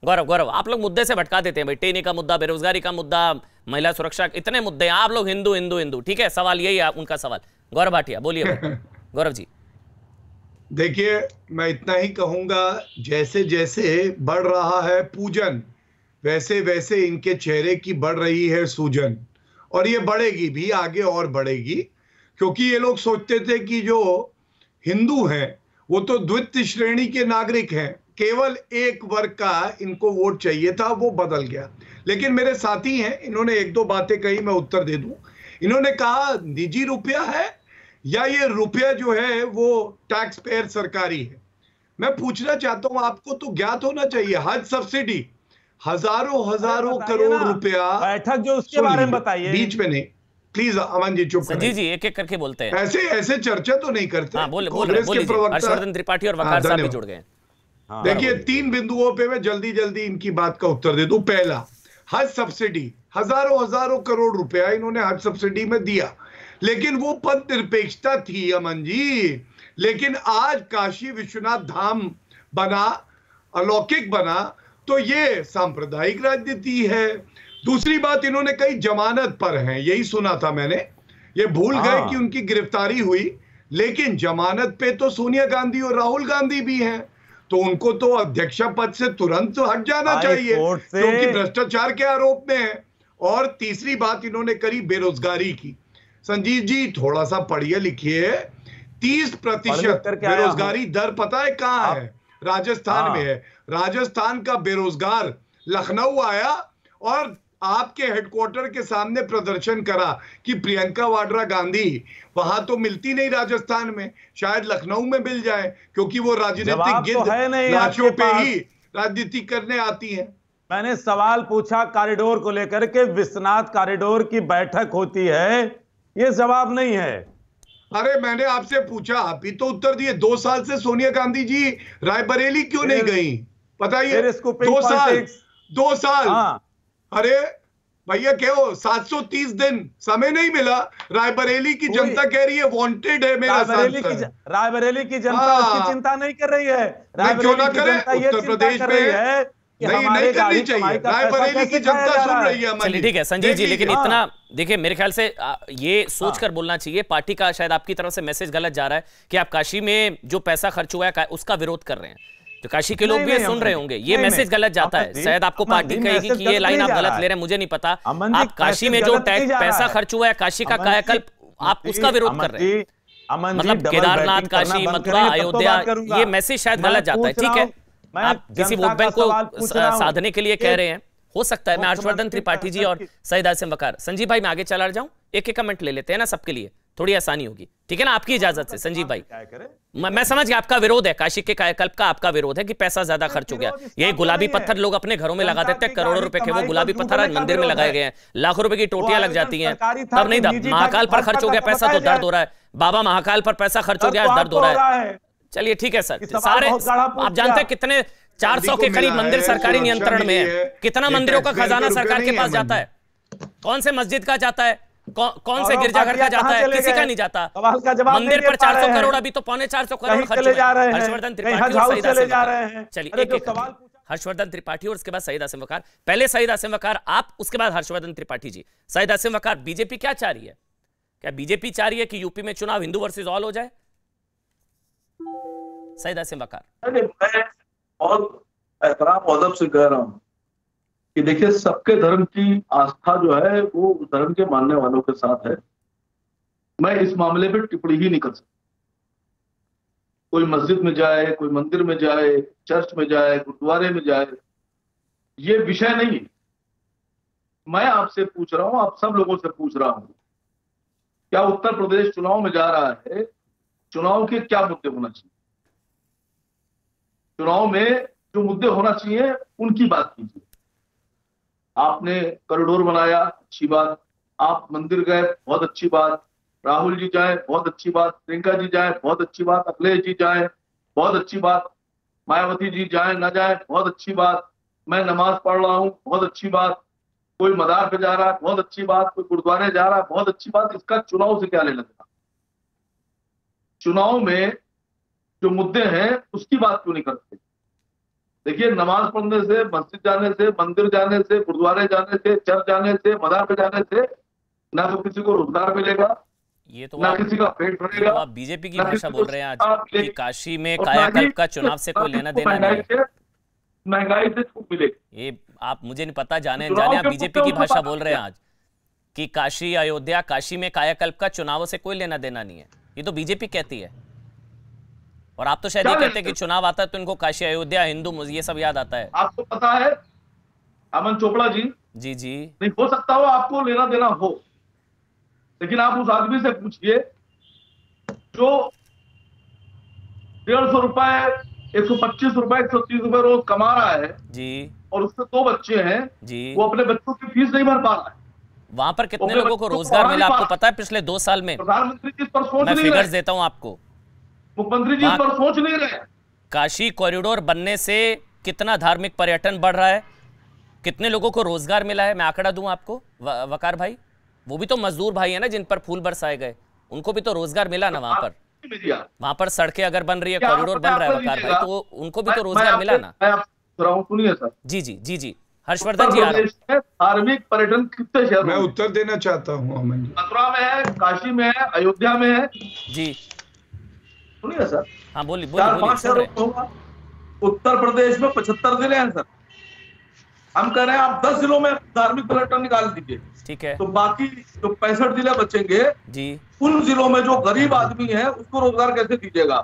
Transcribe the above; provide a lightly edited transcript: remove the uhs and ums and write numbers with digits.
गौरव गौरव आप लोग मुद्दे से भटका देते हैं भाई, टेनी का मुद्दा, बेरोजगारी का मुद्दा, महिला सुरक्षा, इतने मुद्दे हैं, आप लोग हिंदू हिंदू हिंदू। ठीक है, सवाल यही है उनका सवाल। गौरव भाटिया बोलिए भाई। गौरव जी देखिए, मैं इतना ही कहूंगा, जैसे जैसे बढ़ रहा है पूजन, वैसे वैसे इनके चेहरे की बढ़ रही है सूजन, और ये बढ़ेगी भी आगे और बढ़ेगी, क्योंकि ये लोग सोचते थे कि जो हिंदू हैं वो तो द्वितीय श्रेणी के नागरिक हैं, केवल एक वर्ग का इनको वोट चाहिए था, वो बदल गया। लेकिन मेरे साथी हैं, इन्होंने एक दो बातें कही, मैं उत्तर दे दूं। इन्होंने कहा निजी रुपया है या ये रुपया जो है वो टैक्स पेयर सरकारी है। मैं पूछना चाहता हूं, आपको तो ज्ञात होना चाहिए, हज सब्सिडी हजारों हजारों करोड़ रुपया, बैठक जो उसके बारे में बताइए, बीच में नहीं, प्लीज अमन जी चुप संजीव जी एक एक करके बोलते हैं, ऐसे ऐसे चर्चा तो नहीं करते। हाँ, बोल के प्रवक्ता हर्षवर्धन त्रिपाठी और वकार साहब भी जुड़ गए। देखिए, 3 बिंदुओं पे मैं जल्दी जल्दी इनकी बात का उत्तर दे दूं। पहला, हज सब्सिडी, हजारों हजारों करोड़ रुपया इन्होंने हज सब्सिडी में दिया, लेकिन वो पद निरपेक्षता थी अमन जी। लेकिन आज काशी विश्वनाथ धाम बना, अलौकिक बना, तो ये सांप्रदायिक राजनीति है। दूसरी बात इन्होंने कही जमानत पर हैं, यही सुना था मैंने, ये भूल गए कि उनकी गिरफ्तारी हुई, लेकिन जमानत पे तो सोनिया गांधी और राहुल गांधी भी हैं, तो उनको तो अध्यक्षा पद से तुरंत हट जाना चाहिए, क्योंकि भ्रष्टाचार के आरोप में है। और तीसरी बात इन्होंने करी बेरोजगारी की। संजीव जी थोड़ा सा पढ़िए लिखिए, 30% बेरोजगारी दर पता है कहां है? राजस्थान में है। राजस्थान का बेरोजगार लखनऊ आया और आपके हेडक्वार्टर के सामने प्रदर्शन करा कि प्रियंका वाड्रा गांधी वहां तो मिलती नहीं राजस्थान में, शायद लखनऊ में मिल जाए, क्योंकि वो राजनीतिक गिद्ध लाशों पे ही राजनीति करने आती हैं। मैंने सवाल पूछा कॉरिडोर को लेकर के, विश्वनाथ कॉरिडोर की बैठक होती है, ये जवाब नहीं है। अरे मैंने आपसे पूछा, आप भी तो उत्तर दिए। 2 साल से सोनिया गांधी जी रायबरेली क्यों नहीं गई बताइए? 2 साल अरे भैया क्या हो, 730 दिन समय नहीं मिला। रायबरेली की जनता कह रही है वांटेड है मेरा सांसद। रायबरेली की जनता उसकी चिंता नहीं कर रही है। क्यों ना करे, उत्तर प्रदेश में नहीं करनी चाहिए। रायबरेली की जनता सुन रही है। चलिए ठीक है संजीव जी, लेकिन इतना देखिए, मेरे ख्याल से ये सोचकर बोलना चाहिए, पार्टी का शायद आपकी तरफ से मैसेज गलत जा रहा है कि आप काशी में जो पैसा खर्च हुआ है उसका विरोध कर रहे हैं। तो काशी के लोग भी सुन रहे होंगे, ये मैसेज गलत जाता है। शायद आपको पार्टी कहेगी कि ये लाइन आप गलत ले रहे हैं, मुझे नहीं पता। आप काशी में जो पैसा खर्च हुआ है, काशी का कायाकल्प, आप उसका विरोध कर रहे हैं, मतलब केदारनाथ, काशी, मथुरा, अयोध्या, ये मैसेज शायद गलत जाता है। ठीक है, आप किसी वोट बैंक को साधने के लिए कह रहे हैं, हो सकता है। मैं हर्षवर्धन त्रिपाठी जी और सईद आसिम वकार, संजीव भाई मैं आगे चला जाऊं, एक एक कमेंट ले लेते हैं ना सबके लिए, थोड़ी आसानी होगी। ठीक है ना, आपकी इजाजत से संजीव भाई। मैं समझ गया आपका विरोध है, काशी के कायाकल्प का आपका विरोध है कि पैसा ज्यादा खर्च हो गया। ये गुलाबी पत्थर लोग अपने घरों में लगा देते हैं, करोड़ों रुपए के वो गुलाबी पत्थर आज मंदिर में लगाए गए हैं, लाखों रुपए की टोटियां लग जाती हैं, तब नहीं, महाकाल पर खर्च हो गया पैसा तो दर्द हो रहा है, बाबा महाकाल पर पैसा खर्च हो गया दर्द हो रहा है। चलिए ठीक है सर, सारे आप जानते हैं कितने 400 के करीब मंदिर सरकारी नियंत्रण में है, कितना मंदिरों का खजाना सरकार के पास जाता है, कौन से मस्जिद का जाता है, कौन से गिरजाघर का जाता है, किसी का नहीं जाता। मंदिर पर 400 करोड़, अभी तो 425 करोड़ खर्च हुए। हर्षवर्धन त्रिपाठी और सईद आसिम वकार, चलिए एक एक हर्षवर्धन त्रिपाठी और उसके बाद सईद आसिम वकार। पहले सईद आसिम वकार आप, उसके बाद हर्षवर्धन त्रिपाठी जी। सईद आसिम वकार, बीजेपी क्या चाह रही है? क्या बीजेपी चाह रही है कि यूपी में चुनाव हिंदू वर्सेस ऑल हो जाए? सईद आसिम वकार। मैं बहुत एहतराम अदब से कह रहा हूँ कि देखिए, सबके धर्म की आस्था जो है वो उस धर्म के मानने वालों के साथ है। मैं इस मामले पे टिप्पणी ही नहीं कर सकता। कोई मस्जिद में जाए, कोई मंदिर में जाए, चर्च में जाए, गुरुद्वारे में जाए, ये विषय नहीं है। मैं आपसे पूछ रहा हूं, आप सब लोगों से पूछ रहा हूं, क्या उत्तर प्रदेश चुनाव में जा रहा है, चुनाव के क्या मुद्दे होना चाहिए? चुनाव में जो मुद्दे होना चाहिए उनकी बात कीजिए। आपने कॉरिडोर बनाया, अच्छी बात। आप मंदिर गए, बहुत अच्छी बात। राहुल जी जाए, बहुत अच्छी बात। प्रियंका जी जाए, बहुत अच्छी बात। अखिलेश जी जाए, बहुत अच्छी बात। मायावती जी जाए ना जाए, बहुत अच्छी बात। मैं नमाज पढ़ रहा हूँ, बहुत अच्छी बात। कोई मदार पे जा रहा है, बहुत अच्छी बात। कोई गुरुद्वारे जा रहा है, बहुत अच्छी बात। इसका चुनाव से क्या लेना देना? चुनाव में जो मुद्दे हैं उसकी बात क्यों नहीं करते? देखिए, नमाज पढ़ने से, मस्जिद जाने से, मंदिर जाने से, गुरुद्वारे जाने से, चर्च जाने से, मजार पे जाने से ना तो किसी को रोजगार मिलेगा, ये तो ना किसी का पेट भरेगा। तो आप बीजेपी की भाषा बोल रहे हैं आज कि काशी में कायाकल्प का चुनाव से कोई लेना देना नहीं है। महंगाई से छूट मिलेगी। ये आप मुझे नहीं पता, जाने अनजाने आप बीजेपी की भाषा बोल रहे हैं आज कि काशी अयोध्या, काशी में कायाकल्प का चुनावों से कोई लेना देना नहीं है। ये तो बीजेपी कहती है, और आप तो शायद ये कहते हैं कि चुनाव आता है तो इनको काशी अयोध्या, हिंदू, ये सब याद आता है। आपको पता है अमन चोपड़ा जी? जी जी। नहीं हो सकता हो आपको लेना देना हो, लेकिन आप उस आदमी से पूछिए जो 150 रुपए, 125 रुपए, 130 रुपए रोज कमा रहा है जी, और उसके 2 बच्चे हैं जी, वो अपने बच्चों की फीस नहीं भर पा रहा है। वहां पर कितने लोगों को रोजगार मिला आपको पता है पिछले 2 साल में? प्रधानमंत्री जी इस पर सोच मैं नहीं फिगर्स रहे, देता हूं आपको। मुख्यमंत्री जी इस पर सोच नहीं रहे। काशी कॉरिडोर बनने से कितना धार्मिक पर्यटन बढ़ रहा है, कितने लोगों को रोजगार मिला है, मैं आंकड़ा दूं आपको वकार भाई। वो भी तो मजदूर भाई है ना जिन पर फूल बरसाए गए, उनको भी तो रोजगार मिला ना वहां पर सड़कें अगर बन रही है, कॉरिडोर बन रहा है वकार भाई, तो उनको भी तो रोजगार मिला ना। सुनिए सर। जी जी जी जी, हर्षवर्धन जी आ रहे हैं। धार्मिक पर्यटन कितने शहर? मैं उत्तर देना चाहता हूँ अमन जी। मथुरा में है, काशी में है, अयोध्या में है जी। सुनिए सर। हाँ बोलिए 4-5 शहरों में होगा। उत्तर प्रदेश में 75 जिले हैं सर। हम कह रहे हैं आप 10 जिलों में धार्मिक पर्यटन निकाल दीजिए, ठीक है, तो बाकी जो 65 जिले बचेंगे जी, उन जिलों में जो गरीब आदमी है उसको रोजगार कैसे दीजिएगा?